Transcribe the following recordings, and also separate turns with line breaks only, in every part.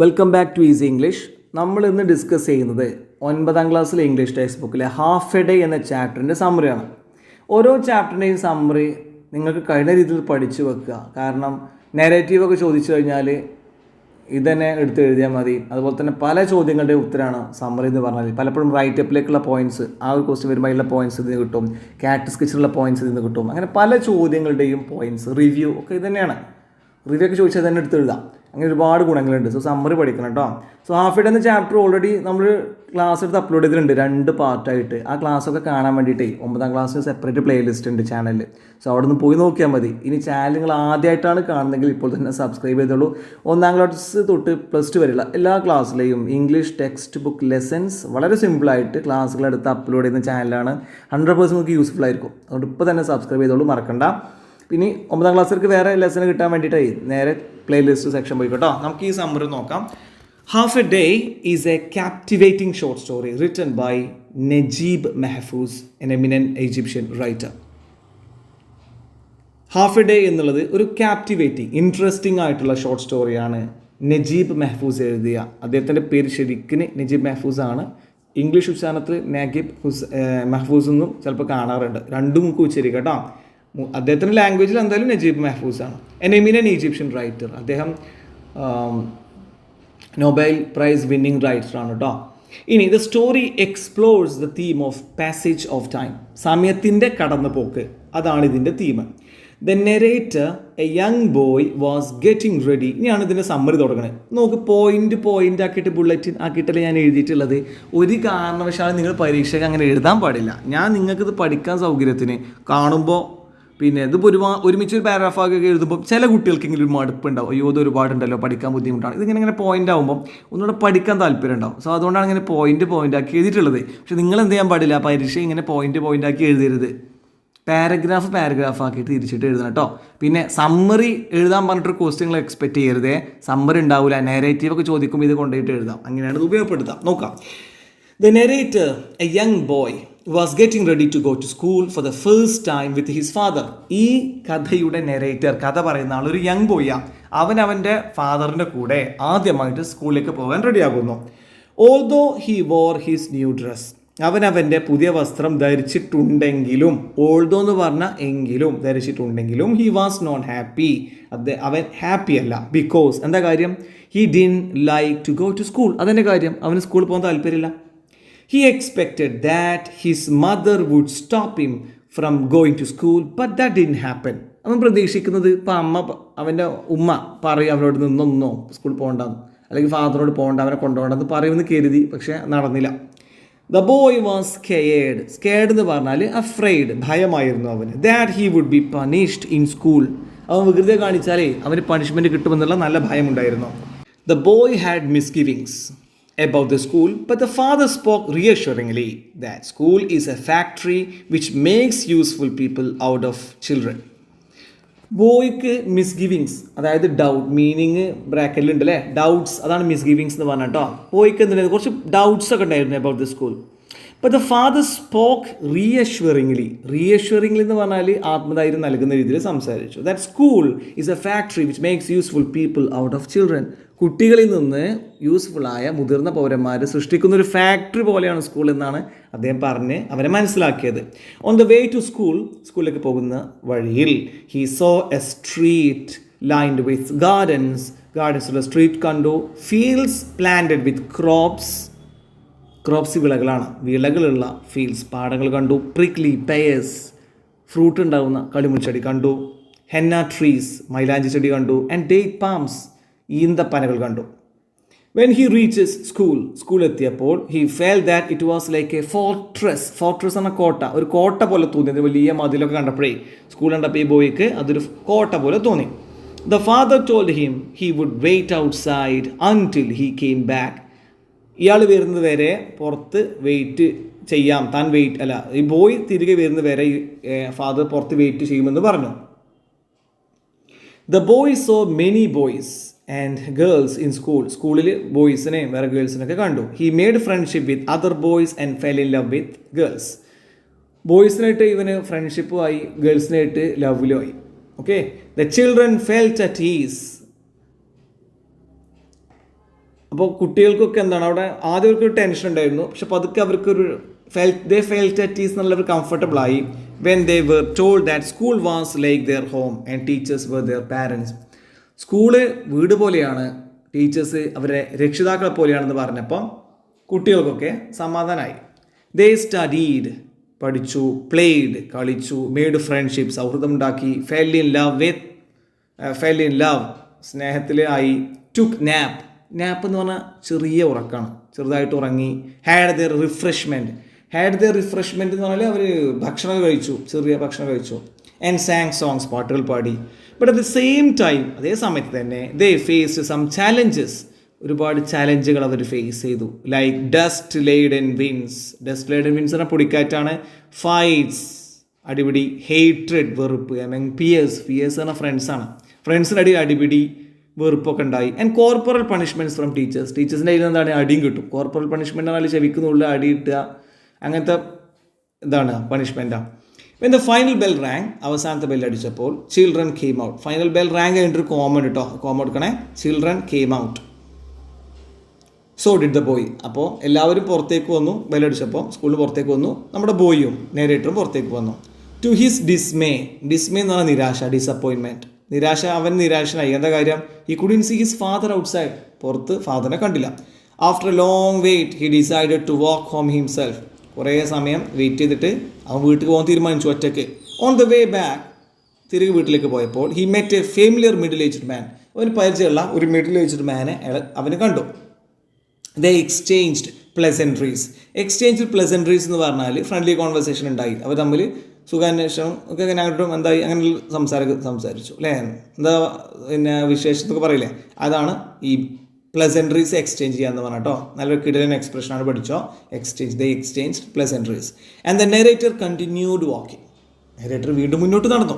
Welcome back to easy English. നമ്മൾ ഇന്ന് discuss ചെയ്യുന്നത് 9ാം ക്ലാസ്സിലെ ഇംഗ്ലീഷ് ടെക്സ്റ്റ് ബുക്കിലെ ഹാഫ് എ ഡേ എന്ന ചാപ്റ്ററിൻ്റെ സമ്മറിയാണ്. ഓരോ ചാപ്റ്ററിൻ്റെയും സമ്മറി നിങ്ങൾക്ക് കഴിഞ്ഞ രീതിയിൽ പഠിച്ചു വെക്കുക. കാരണം നെറേറ്റീവൊക്കെ ചോദിച്ചു കഴിഞ്ഞാൽ ഇതന്നെ എടുത്ത് എഴുതിയാൽ മതി. അതുപോലെ തന്നെ പല ചോദ്യങ്ങളുടെയും ഉത്തരമാണ് സമ്മറി എന്ന് പറഞ്ഞാൽ. പലപ്പോഴും റൈറ്റപ്പിലേക്കുള്ള പോയിൻറ്റ്സ്, ആ ഒരു ക്വസ്റ്റ്യൻ വരുമ്പോൾ അതിലുള്ള പോയിൻറ്റ്സ് ഇതിന് കിട്ടും, കാറ്റ് സ്കെച്ചിലുള്ള പോയിൻറ്റ്സ് ഇതിന് കിട്ടും. അങ്ങനെ പല ചോദ്യങ്ങളുടെയും പോയിൻറ്റ്സ്, റിവ്യൂ ഒക്കെ ഇത് തന്നെയാണ്. റിവ്യൂ ഒക്കെ ചോദിച്ചാൽ തന്നെ എടുത്ത് എഴുതാം. അങ്ങനെ ഒരുപാട് ഗുണങ്ങളുണ്ട്. സോ സമ്മറി പഠിക്കണം കേട്ടോ. സോ ഹാഫ് എ ഡേ എന്ന ചാപ്റ്റർ ഓൾറെഡി നമ്മൾ ക്ലാസ് എടുത്ത് അപ്ലോഡ് ചെയ്തിട്ടുണ്ട് 2 പാർട്ടായിട്ട്. ആ ക്ലാസ്സൊക്കെ കാണാൻ വേണ്ടിയിട്ടേ 9ാം ക്ലാസ്സിന് സെപ്പറേറ്റ് പ്ലേലിസ്റ്റ് ഉണ്ട് ചാനലിൽ. സോ അവിടെ നിന്ന് പോയി നോക്കിയാൽ മതി. ഇനി ചാനൽ നിങ്ങൾ ആദ്യമായിട്ടാണ് കാണുന്നതെങ്കിൽ ഇപ്പോൾ തന്നെ സബ്സ്ക്രൈബ് ചെയ്തോളൂ. 1ാം ക്ലാസ് തൊട്ട് +2 വരെയുള്ള എല്ലാ ക്ലാസ്സിലെയും ഇംഗ്ലീഷ് ടെക്സ്റ്റ് ബുക്ക് ലെസൺസ് വളരെ സിമ്പിളായിട്ട് ക്ലാസ്സുകളെടുത്ത് അപ്ലോഡ് ചെയ്യുന്ന ചാനലാണ്. 100% നിങ്ങൾക്ക് യൂസ്ഫുൾ ആയിരിക്കും. അതുകൊണ്ട് ഇപ്പോൾ തന്നെ സബ്സ്ക്രൈബ് ചെയ്തോളൂ, മറക്കണ്ട. പിന്നെ 9ാം ക്ലാസ്സിലേക്ക് വേറെ ലെസൺ കിട്ടാൻ വേണ്ടിയിട്ടായി നേരെ പ്ലേലിസ്റ്റ് സെക്ഷൻ പോയി കേട്ടോ. നമുക്ക് ഈ സമ്മറി നോക്കാം. Half a day is A captivating short story written by Najeeb Mehfooz, an eminent Egyptian writer. Half a day എന്നുള്ളത് ഒരു captivating, ഇൻട്രസ്റ്റിംഗ് ആയിട്ടുള്ള ഷോർട്ട് സ്റ്റോറിയാണ്. നജീബ് മെഹഫൂസ് എഴുതിയ, അദ്ദേഹത്തിൻ്റെ പേര് ശരിക്കും നജീബ് മെഹഫൂസ് ആണ്. ഇംഗ്ലീഷ് ഉച്ചാരണത്തിൽ നഗീബ് മെഹഫൂസ് എന്നും ചിലപ്പോൾ കാണാറുണ്ട്. രണ്ടും നമുക്ക് ഉച്ചരിക്കാം കേട്ടോ. അദ്ദേഹത്തിൻ്റെ ലാംഗ്വേജിൽ എന്തായാലും നജീബ് മെഹഫൂസ് ആണ്. An eminent Egyptian writer. അദ്ദേഹം നൊബേൽ പ്രൈസ് വിന്നിംഗ് റൈറ്ററാണ് കേട്ടോ. ഇനി the story explores the theme of passage of time. സമയത്തിൻ്റെ കടന്നുപോക്ക്, അതാണ് ഇതിൻ്റെ theme. The narrator a young boy was getting ready. ഇനിയാണ് ഇതിൻ്റെ സമ്മറി തുടങ്ങുന്നത്. നോക്ക്, പോയിന്റ് ആക്കിയിട്ട് ബുള്ളറ്റ് ആക്കിയിട്ടല്ലേ ഞാൻ എഴുതിയിട്ടുള്ളത്. ഒരു കാരണവശാലും നിങ്ങൾ പരീക്ഷയ്ക്ക് അങ്ങനെ എഴുതാൻ പാടില്ല. ഞാൻ നിങ്ങൾക്കിത് പഠിക്കാൻ സൗകര്യത്തിന് കാണുമ്പോൾ പിന്നെ ഇതിപ്പോൾ ഒരുമിച്ച് ഒരു പാരാഗ്രാഫൊക്കെ എഴുതുമ്പോൾ ചില കുട്ടികൾക്കെങ്കിലും ഒരു മടുപ്പുണ്ടാവും. അയ്യോ ഇത് ഒരുപാടുണ്ടല്ലോ, പഠിക്കാൻ ബുദ്ധിമുട്ടാണ്. ഇതിങ്ങനെ പോയിന്റ് ആകുമ്പോൾ ഒന്നുകൂടെ പഠിക്കാൻ താല്പര്യം ഉണ്ടാവും. സോ അതുകൊണ്ടാണ് ഇങ്ങനെ പോയിന്റ് ആക്കി എഴുതിയിട്ടുള്ളത്. പക്ഷെ നിങ്ങൾ എന്ത് ചെയ്യാൻ പാടില്ല, പരീക്ഷ ഇങ്ങനെ പോയിന്റ് ആക്കി എഴുതരുത്. പാരഗ്രാഫ് ആക്കിയിട്ട് തിരിച്ചിട്ട് എഴുതണം കേട്ടോ. പിന്നെ സമ്മറി എഴുതാൻ പറഞ്ഞിട്ടൊരു ക്വസ്റ്റ്യങ്ങൾ എക്സ്പെക്ട് ചെയ്യരുതേ. സമ്മറി ഉണ്ടാവില്ല. നെറേറ്റീവൊക്കെ ചോദിക്കുമ്പോൾ ഇത് കൊണ്ടുപോയിട്ട് എഴുതാം. അങ്ങനെയാണ് ഇത് ഉപയോഗപ്പെടുത്താം. നോക്കാം. The narrator, a young boy, was getting ready to go to school for the first time with his father. ഈ കഥയുടെ നെറേറ്റർ, കഥ പറയുന്ന ആൾ ഒരു യങ് ബോയ്യാണ്. അവൻ്റെ ഫാദറിൻ്റെ കൂടെ ആദ്യമായിട്ട് സ്കൂളിലേക്ക് പോകാൻ റെഡിയാകുന്നു. Although he wore his new dress. അവൻ്റെ പുതിയ വസ്ത്രം ധരിച്ചിട്ടുണ്ടെങ്കിലും, ഓൾദോ എന്ന് പറഞ്ഞാൽ എങ്കിലും, ധരിച്ചിട്ടുണ്ടെങ്കിലും, ഹി വാസ് നോട്ട് ഹാപ്പി. അവൻ ഹാപ്പി അല്ല. ബിക്കോസ് എന്താ കാര്യം? He didn't like to go to school. അതെൻ്റെ കാര്യം, അവന് സ്കൂളിൽ പോകാൻ താല്പര്യമില്ല. He expected that his mother would stop him from going to school, but that didn't happen. അവൻ പ്രതീക്ഷിക്കുന്നത് ഇപ്പം അവൻ്റെ ഉമ്മ പറയും അവനോട് നിന്നൊന്നോ സ്കൂളിൽ പോകണ്ടെന്ന്, അല്ലെങ്കിൽ ഫാദറിനോട് പോകണ്ട, അവനെ കൊണ്ടുപോകണ്ടെന്ന് പറയുമെന്ന് കരുതി. പക്ഷേ നടന്നില്ല. The boy was scared. Scared എന്ന് പറഞ്ഞാൽ afraid, ഭയമായിരുന്നു അവന്. That he would be punished in school. അവൻ വികൃതി കാണിച്ചാലേ അവന് പണിഷ്മെൻറ്റ് കിട്ടുമെന്നുള്ള നല്ല ഭയമുണ്ടായിരുന്നു. The boy had misgivings about the school, but the father spoke reassuringly that school is a factory which makes useful people out of children. ബോയ്ക്ക് മിസ്ഗിവിങ്സ്, അതായത് doubt, meaning ബ്രാക്കറ്റിലുണ്ട് അല്ലേ, doubts, അതാണ് മിസ്ഗിവിങ്സ് എന്ന് പറഞ്ഞാൽ കേട്ടോ. ബോയ്ക്ക് എന്തിനായിരുന്നു, കുറച്ച് ഡൗട്ട്സ് ഒക്കെ ഉണ്ടായിരുന്നു about the school. But the father spoke reassuringly. Reassuringly എന്ന് പറഞ്ഞാൽ ആത്മധൈര്യം നൽകുന്ന രീതിയിൽ സംസാരിച്ചു. That school is a factory which makes useful people out of children. കുട്ടികളിൽ നിന്ന് യൂസ്ഫുള്ളായ മുതിർന്ന പൗരന്മാർ സൃഷ്ടിക്കുന്ന ഒരു ഫാക്ടറി പോലെയാണ് സ്കൂൾ എന്നാണ് അദ്ദേഹം പറഞ്ഞ് അവരെ മനസ്സിലാക്കിയത്. ഓൺ ദ വേ ടു സ്കൂളിലേക്ക് പോകുന്ന വഴിയിൽ he saw a street lined with ഗാർഡൻസുള്ള സ്ട്രീറ്റ് കണ്ടു. ഫീൽഡ്സ് പ്ലാന്റഡ് വിത്ത് ക്രോപ്സ് വിളകളുള്ള ഫീൽഡ്സ്, പാടങ്ങൾ കണ്ടു. പ്രിക്ലി പെയേഴ്സ്, ഫ്രൂട്ട് ഉണ്ടാകുന്ന കളിമുൾച്ചെടി കണ്ടു. ഹെന്ന ട്രീസ്, മൈലാഞ്ചി ചെടി കണ്ടു. ആൻഡ് ഡേറ്റ് പാംസ്, ഈന്തപ്പനകൾ കണ്ടു. വെൻ ഹി റീച്ചസ് സ്കൂൾ എത്തിയപ്പോൾ he fell that it was like a fortress എന്ന കോട്ട, ഒരു കോട്ട പോലെ തോന്നി. വലിയ മതിലൊക്കെ കണ്ടപ്പോഴേ, സ്കൂൾ കണ്ടപ്പോൾ ഈ ബോയ്ക്ക് അതൊരു കോട്ട പോലെ തോന്നി. The father told him he would wait outside until he came back. ഇയാൾ വരുന്നത് വരെ പുറത്ത് വെയിറ്റ് ചെയ്യാം, ഈ ബോയ് തിരികെ വരുന്നത് വരെ ഫാദർ പുറത്ത് വെയിറ്റ് ചെയ്യുമെന്ന് പറഞ്ഞു. The boy saw many boys and girls in സ്കൂളിൽ ബോയ്സിനെയും വേറെ ഗേൾസിനൊക്കെ കണ്ടു. He made friendship with other boys and fell in love with girls. ബോയ്സിനായിട്ട് ഇവന് ഫ്രണ്ട്ഷിപ്പും ആയി, ഗേൾസിനായിട്ട് ലവിലും ആയി. Okay. The children felt at ease. അപ്പോൾ കുട്ടികൾക്കൊക്കെ എന്താണ് അവിടെ ആദ്യം അവർക്കൊരു ടെൻഷൻ ഉണ്ടായിരുന്നു, പക്ഷെ പതുക്കെ അവർക്കൊരു they felt at ease എന്നുള്ളൊരു കംഫർട്ടബിൾ ആയി when they were told that school was like their home and teachers were their parents. School വീട് പോലെയാണ്, ടീച്ചേഴ്സ് അവരെ രക്ഷിതാക്കളെ പോലെയാണെന്ന് പറഞ്ഞപ്പോൾ കുട്ടികൾക്കൊക്കെ സമാധാനമായി. They studied, പഠിച്ചു, played, കളിച്ചു, made friendships, സൗഹൃദം ഉണ്ടാക്കി, fell in love, സ്നേഹത്തിൽ ആയി, took nap എന്ന് പറഞ്ഞാൽ ചെറിയ ഉറക്കമാണ്, ചെറുതായിട്ട് ഉറങ്ങി, had their refreshment എന്ന് പറഞ്ഞാൽ അവർ ഭക്ഷണം കഴിച്ചു, ചെറിയ ഭക്ഷണം കഴിച്ചു, and sang songs, പാട്ടുകൾ പാടി. But at the same time, അതേ സമയത്ത് തന്നെ they faced some challenges, ഒരുപാട് ചാലഞ്ചുകൾ അവർ ഫേസ് ചെയ്തു. ലൈക്ക് ഡസ്റ്റ് ലേഡൻ വിൻസ് പറഞ്ഞാൽ പൊടിക്കാറ്റാണ്, ഫൈറ്റ്സ് അടിപിടി, ഹേറ്റ്രഡ് വെറുപ്പ്, എമംഗ് പിയേഴ്സ് പറഞ്ഞാൽ ഫ്രണ്ട്സാണ്, ഫ്രണ്ട്സിൻ്റെ അടിയിൽ അടിപിടി വെറുപ്പൊക്കെ ഉണ്ടായി. ആൻഡ് കോർപ്പറൽ പണിഷ്മെൻറ്റ്സ് ഫ്രം ടീച്ചേഴ്സിൻ്റെ കയ്യിൽ എന്താണ് അടിയും കിട്ടും. കോർപ്പറൽ പണിഷ്മെൻ്റ് പറഞ്ഞാൽ ചെവിക്കുന്നുള്ള അടി കിട്ടുക, അങ്ങനത്തെ ഇതാണ് പണിഷ്മെൻറ്റാണ്. When the final bell rang, അവസാനത്തെ ബെൽ അടിച്ചപ്പോൾ ചിൽഡ്രൻ കെയിം ഔട്ട്. ഫൈനൽ ബെൽ റാങ് കഴിഞ്ഞിട്ടൊരു കോമൺ കേട്ടോ, കോമൺ എടുക്കണേ, children came out. So did the boy. അപ്പോൾ എല്ലാവരും പുറത്തേക്ക് വന്നു, ബെല്ലടിച്ചപ്പോൾ സ്കൂളിൽ പുറത്തേക്ക് വന്നു, നമ്മുടെ ബോയും നേരേറ്ററും പുറത്തേക്ക് വന്നു. ടു ഹിസ് ഡിസ്മേ എന്ന് പറഞ്ഞാൽ നിരാശ, ഡിസപ്പോയിൻമെൻറ്റ്, നിരാശ, അവൻ നിരാശനായി. എന്താ കാര്യം? He couldn't see his father outside, പുറത്ത് ഫാദറിനെ കണ്ടില്ല. After a long wait he decided to walk home himself. കുറേ സമയം വെയിറ്റ് ചെയ്തിട്ട് അവൻ വീട്ടിൽ പോകാൻ തീരുമാനിച്ചു ഒറ്റയ്ക്ക്. ഓൺ ദ വേ ബാക്ക്, തിരികെ വീട്ടിലേക്ക് പോയപ്പോൾ he met a familiar middle aged man. അവന് പരിചയമുള്ള ഒരു മിഡിൽ ഏജ്ഡ് മാനെ അവന് കണ്ടു. ദേ എക്സ്ചേഞ്ച്ഡ് പ്ലസൻട്രീസ്. പ്ലസൻട്രീസ് എന്ന് പറഞ്ഞാൽ ഫ്രണ്ട്ലി കോൺവെർസേഷൻ ഉണ്ടായി. അവർ തമ്മിൽ സുഖാന്വേഷണം ഒക്കെ അങ്ങനെ അങ്ങോട്ടും എന്തായി അങ്ങനെ സംസാരിച്ചു അല്ലേ, എന്താ പിന്നെ വിശേഷത്തൊക്കെ പറയില്ലേ, അതാണ് ഈ പ്ലസൻട്രീസ് എക്സ്ചേഞ്ച് ചെയ്യാന്ന് പറഞ്ഞ കേട്ടോ. നല്ലൊരു കിടിലൻ എക്സ്പ്രഷനാണ്, പഠിച്ചോ. They exchange pleasantries. And the narrator continued walking. Narrator വീണ്ടും മുന്നോട്ട് നടന്നു.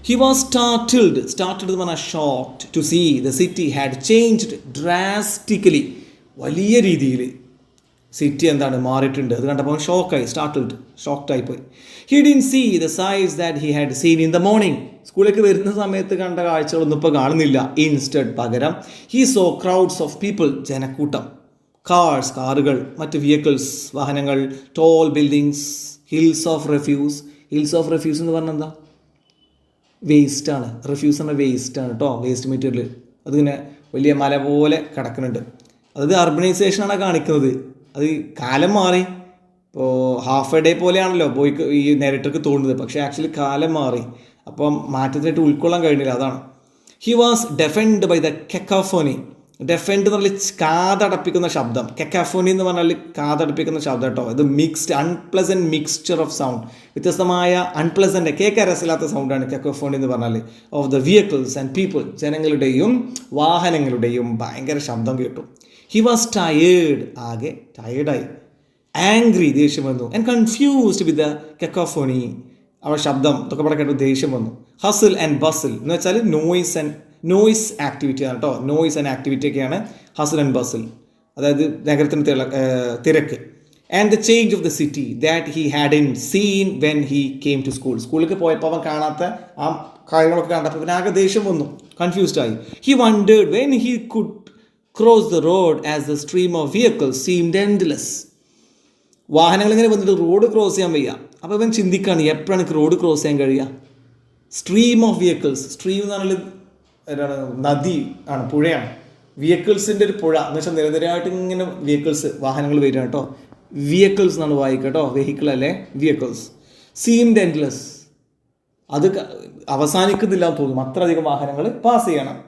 ഹി വാസ് സ്റ്റാർട്ടിൽഡ് എന്ന് പറഞ്ഞാൽ shocked to see the city had changed drastically. വലിയ രീതിയിൽ സിറ്റി എന്താണ് മാറിയിട്ടുണ്ട്. അത് കണ്ടപ്പോൾ ഷോക്കായി, ഷോക്ക്ഡായിപ്പോയി. He didn't see the sights that he had seen in the morning. സ്കൂളിലേക്ക് വരുന്ന സമയത്ത് കണ്ട കാഴ്ചകളൊന്നും ഇപ്പോൾ കാണുന്നില്ല. ഇൻസ്റ്റഡ്, പകരം he saw crowds of people, ജനക്കൂട്ടം, കാറുകൾ, മറ്റ് വെഹിക്കിൾസ്, വാഹനങ്ങൾ, toll buildings, hills of refuse എന്ന് പറഞ്ഞാൽ എന്താ? വേസ്റ്റാണ്. റെഫ്യൂസ് എന്ന വേസ്റ്റാണ് കേട്ടോ, വേസ്റ്റ് മെറ്റീരിയൽ. അതിങ്ങനെ വലിയ മല പോലെ കിടക്കുന്നുണ്ട്. അതായത് അർബനൈസേഷനാണ് കാണിക്കുന്നത്. അത് കാലം മാറി. ഇപ്പോൾ ഹാഫ് എ ഡേ പോലെയാണല്ലോ ബോയ്ക്ക് ഈ നേരിട്ടർക്ക് തോന്നുന്നത്, പക്ഷേ ആക്ച്വലി കാലം മാറി. അപ്പം മാറ്റത്തിനായിട്ട് ഉൾക്കൊള്ളാൻ കഴിഞ്ഞില്ല, അതാണ്. He was deafened by the cacophony. Deafened എന്ന് പറഞ്ഞാൽ കാതടപ്പിക്കുന്ന ശബ്ദം, കെക്കാഫോണി എന്ന് പറഞ്ഞാൽ കാതടപ്പിക്കുന്ന ശബ്ദം കേട്ടോ. ഇത് അൺപ്ലസൻറ്റ് മിക്സ്ചർ ഓഫ് സൗണ്ട്, വ്യത്യസ്തമായ അൺപ്ലസൻറ്റ്, കേൾക്കാൻ രസമില്ലാത്ത സൗണ്ടാണ് കെക്കാഫോണി എന്ന് പറഞ്ഞാൽ. Of the vehicles and people, ജനങ്ങളുടെയും വാഹനങ്ങളുടെയും ഭയങ്കര ശബ്ദം കേട്ടു. ഹി വാസ് ടയേർഡ്, ആകെ ടയേർഡായി. ആംഗ്രി, ദേഷ്യം വന്നു. ആൻഡ് കൺഫ്യൂസ്ഡ് വിത്ത് ദ കെക്കോഫോണി, അവരുടെ ശബ്ദം ഇതൊക്കെ ഇവിടെ കേട്ടു ദേഷ്യം വന്നു. ഹസിൽ ആൻഡ് ബസിൽ എന്ന് വെച്ചാൽ നോയ്സ് ആക്ടിവിറ്റി ആണ് കേട്ടോ. നോയ്സ് ആൻഡ് ആക്ടിവിറ്റി ഒക്കെയാണ് ഹസിൽ ആൻഡ് ബസിൽ, അതായത് നഗരത്തിൻ്റെ തിരക്ക്. And the change of the city that he had in seen when he came to സ്കൂളിലേക്ക് പോയപ്പോൾ അവൻ കാണാത്ത ആ കാര്യങ്ങളൊക്കെ കണ്ടപ്പോൾ പിന്നെ ആകെ ദേഷ്യം വന്നു, കൺഫ്യൂസ്ഡ് ആയി. He wondered when he could cross the road as the stream of vehicles seemed endless. വാഹനങ്ങൾ ഇങ്ങനെ വന്നിട്ട് റോഡ് ക്രോസ് ചെയ്യാൻ വയ്യ. അപ്പോൾ ഇവൻ ചിന്തിക്കുകയാണ്, എപ്പോഴാണ് എനിക്ക് റോഡ് ക്രോസ് ചെയ്യാൻ കഴിയുക? സ്ട്രീം ഓഫ് വെഹിക്കിൾസ്, സ്ട്രീം എന്ന് പറഞ്ഞാൽ നദി ആണ്, പുഴയാണ്. വെഹിക്കിൾസിൻ്റെ ഒരു പുഴ എന്ന് വെച്ചാൽ നിരനിരയായിട്ട് ഇങ്ങനെ വെഹിക്കിൾസ്, വാഹനങ്ങൾ വരിക കേട്ടോ. വെഹിക്കിൾസ് എന്നാണ് വായിക്കുക കേട്ടോ, വെഹിക്കിൾ അല്ലേ, വെഹിക്കിൾസ്. സീംഡ് എൻഡ്ലെസ്, അത് അവസാനിക്കുന്നില്ല എന്ന് തോന്നും, അത്രയധികം വാഹനങ്ങൾ പാസ് ചെയ്യണം.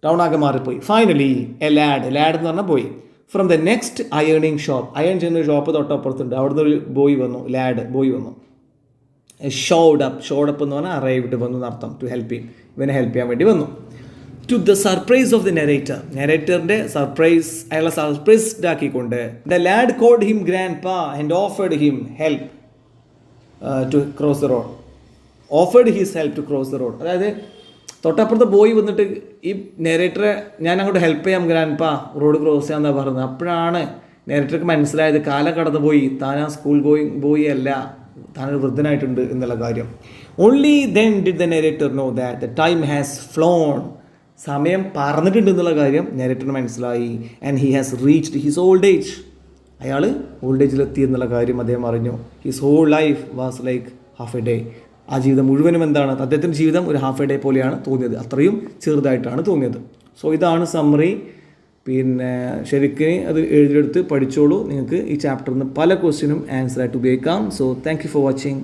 ടൗൺ ആകെ മാറിപ്പോയി. ഫൈനലി എ ലാഡ് എന്ന് പറഞ്ഞാൽ പോയി. ഫ്രം ദ നെക്സ്റ്റ് അയേണിങ് ഷോപ്പ്, അയൺ ചെയ്യുന്ന ഷോപ്പ് തൊട്ടപ്പുറത്തുണ്ട്, അവിടുന്ന് ഒരു ബോയ് വന്നു. ഷോഡ് അപ്പ് എന്ന് പറഞ്ഞാൽ അറൈവ്ഡ് വന്നു എന്നർത്ഥം. ടു ഹെൽപ്പ് ഹിം, ഇവനെ ഹെൽപ്പ് ചെയ്യാൻ വേണ്ടി വന്നു. To the surprise of the നെറേറ്ററിൻ്റെ അയാളെ സർപ്രൈസ്ഡ് ആക്കിക്കൊണ്ട് the lad called him grandpa and offered him help to cross the road. അതായത് തൊട്ടപ്പുറത്ത് ബോയ് വന്നിട്ട് ഈ നെറേറ്ററെ ഞാൻ അങ്ങോട്ട് ഹെൽപ്പ് ചെയ്യാം ഗ്രാൻഡ് പാ, റോഡ് ക്രോസ് ചെയ്യാമെന്നാണ് പറഞ്ഞത്. അപ്പോഴാണ് നെറേറ്റർക്ക് മനസ്സിലായത് കാലം കടന്നു പോയി, താൻ ആ സ്കൂൾ ബോയ് അല്ല, താനൊരു വൃദ്ധനായിട്ടുണ്ട് എന്നുള്ള കാര്യം. Only then did the narrator know that the time has flown സമയം പറന്നിട്ടുണ്ട് എന്നുള്ള കാര്യം നരേറ്ററിന് മനസ്സിലായി. And he has reached his old age. അയാൾ ഓൾഡ് ഏജിലെത്തി എന്നുള്ള കാര്യം അദ്ദേഹം അറിഞ്ഞു. His whole life was like half a day. ആ ജീവിതം മുഴുവനും എന്താണ്, അദ്ദേഹത്തിൻ്റെ ജീവിതം ഒരു ഹാഫ് എ ഡേ പോലെയാണ് തോന്നിയത്, അത്രയും ചെറുതായിട്ടാണ് തോന്നിയത്. സോ ഇതാണ് സമ്മറി. പിന്നെ ശരിക്കും അത് എഴുതിയെടുത്ത് പഠിച്ചോളൂ. നിങ്ങൾക്ക് ഈ ചാപ്റ്ററിൽ നിന്ന് പല ക്വസ്റ്റ്യനും ആൻസറായിട്ട് ഉപയോഗിക്കാം. So thank you for watching.